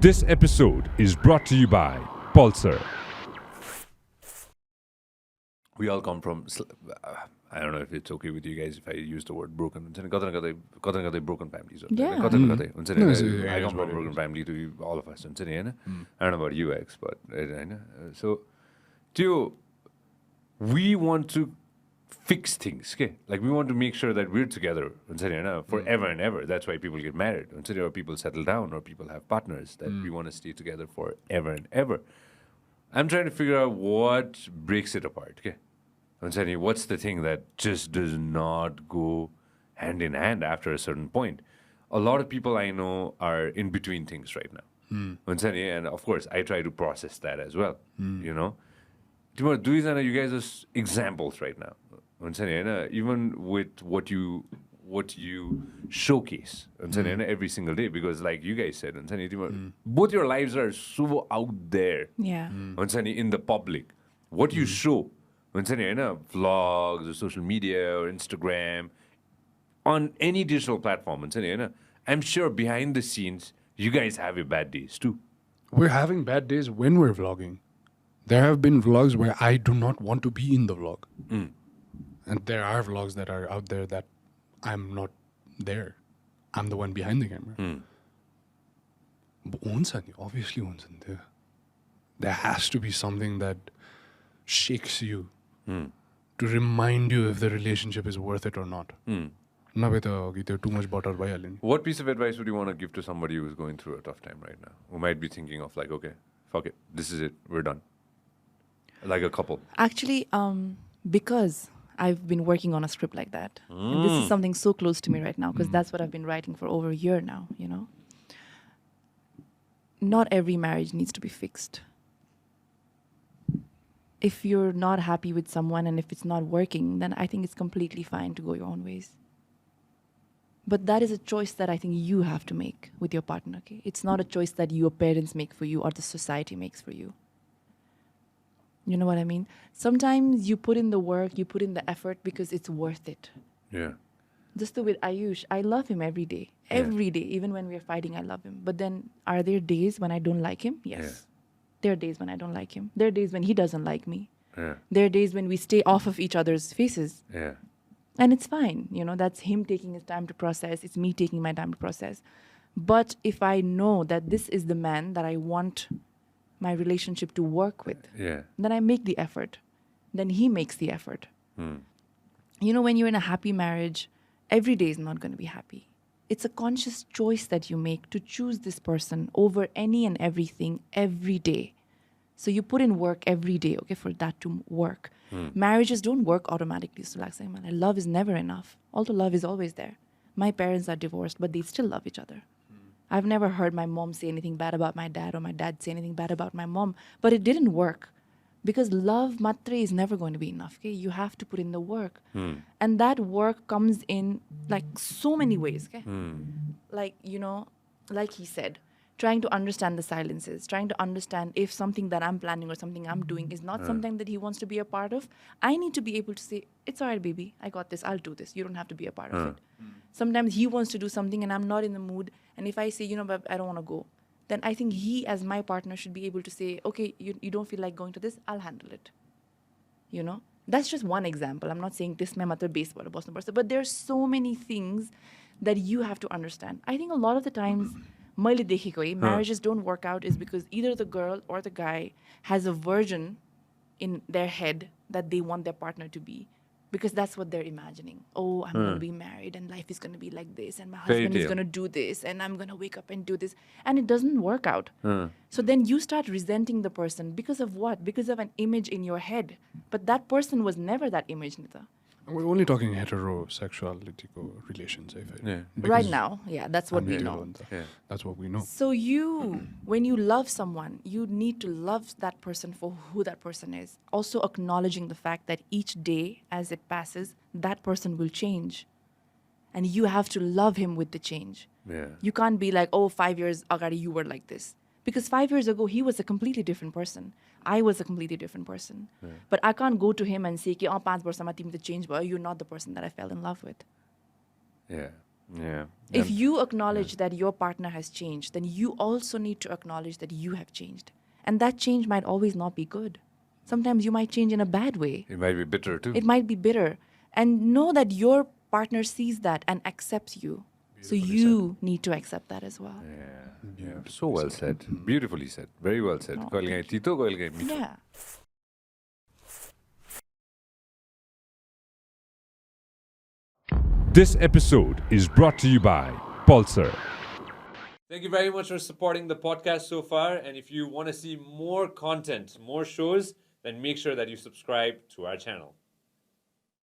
This episode is brought to you by Pulsar. We all come from, I don't know if it's okay with you guys if I use the word broken. हुन्छ नि कता न कतै broken families हुन्छ Yeah. कता न कतै हुन्छ नि No, I come it's from a broken family to all of us हुन्छ नि हैन I don't know about you X but Hahn so त्यो we want to fix things okay like we want to make sure that we're together हुन्छ नि हैन forever and ever. That's why people get married हुन्छ नि or people settle down or people have partners that we want to stay together forever and ever. I'm trying to figure out what breaks it apart okay. I'm telling you, what's the thing that just does not go hand in hand after a certain point? A lot of people I know are in between things right now. I'm telling you, and of course, I try to process that as well. You know, you guys are examples right now. I'm telling you, even with what you showcase I'm telling you, every single day, because like you guys said, I'm telling you, both your lives are so out there. Yeah. I'm telling you, in the public, what you show. हुन्छ नि होइन vlogs or social media or Instagram on any digital platform हुन्छ नि होइन I'm sure behind the scenes you guys have your bad days too. We're having bad days when we're vlogging. There have been vlogs where I do not want to be in the vlog. And there are vlogs that are out there that I'm not there. I'm the one behind the camera. But हुन्छ नि, obviously हुन्छ नि त्यो. There has to be something that shakes you to remind you if the relationship is worth it or not. नभए त अघि त्यो too much butter भइहाल्यो नि. What piece of advice would you want to give to somebody who's going through a tough time right now, who might be thinking of like, okay, fuck it, this is it, we're done, like a couple? Actually, because I've been working on a script like that, and this is something so close to me right now, because that's what I've been writing for over a year now, you know. Not every marriage needs to be fixed. If you're not happy with someone and if it's not working, then I think it's completely fine to go your own ways. But that is a choice that I think you have to make with your partner, okay? It's not a choice that your parents make for you or the society makes for you. You know what I mean? Sometimes you put in the work, you put in the effort because it's worth it. Yeah. Just with Ayush, I love him every day. Every day. Even when we're fighting, I love him. But then, are there days when I don't like him? Yes. Yeah. There are days when I don't like him. There are days when he doesn't like me. Yeah. There are days when we stay off of each other's faces. Yeah. And it's fine. You know, that's him taking his time to process. It's me taking my time to process. But if I know that this is the man that I want my relationship to work with, Yeah. then I make the effort. Then he makes the effort. You know, when you're in a happy marriage, every day is not going to be happy. It's a conscious choice that you make to choose this person over any and everything every day. So you put in work every day, okay, for that to work. Marriages don't work automatically. So like saying, man, love is never enough. Although love is always there. My parents are divorced, but they still love each other. I've never heard my mom say anything bad about my dad or my dad say anything bad about my mom. But it didn't work. Because love matre is never going to be enough, okay? You have to put in the work. And that work comes in like so many ways, okay? Like, you know, like he said, trying to understand the silences, trying to understand if something that I'm planning or something I'm doing is not something that he wants to be a part of, I need to be able to say, it's all right, baby, I got this, I'll do this. You don't have to be a part of it. Sometimes he wants to do something and I'm not in the mood. And if I say, you know, babe, I don't want to go, then I think he, as my partner, should be able to say, okay, you don't feel like going to this, I'll handle it. You know? That's just one example. I'm not saying this my mother base but there are so many things that you have to understand. I think a lot of the times, marriages don't work out is because either the girl or the guy has a version in their head that they want their partner to be. Because that's what they're imagining. Oh, I'm going to be married and life is going to be like this and my husband is going to do this and I'm going to wake up and do this. And it doesn't work out. So then you start resenting the person because of what? Because of an image in your head. But that person was never that image, Nita. We're only talking heterosexuality relations, I feel. Yeah. Right now, yeah, that's what we know. Yeah. That's what we know. So when you love someone, you need to love that person for who that person is. Also acknowledging the fact that each day as it passes, that person will change. And you have to love him with the change. Yeah. You can't be like, oh, 5 years ago you were like this. Because 5 years ago, he was a completely different person. I was a completely different person. Yeah. But I can't go to him and say, oh, 5 years ago, you change, but you're not the person that I fell in love with. Yeah. Yeah. If you acknowledge that your partner has changed, then you also need to acknowledge that you have changed. And that change might always not be good. Sometimes you might change in a bad way. It might be bitter too. It might be bitter. And know that your partner sees that and accepts you. So you need to accept that as well. Yeah. So well said. Beautifully said. Very well said. कहिलेकाहीँ तितो, कहिलेकाहीँ मिठो. Yeah. This episode is brought to you by Pulsar. Thank you very much for supporting the podcast so far. And if you want to see more content, more shows, then make sure that you subscribe to our channel.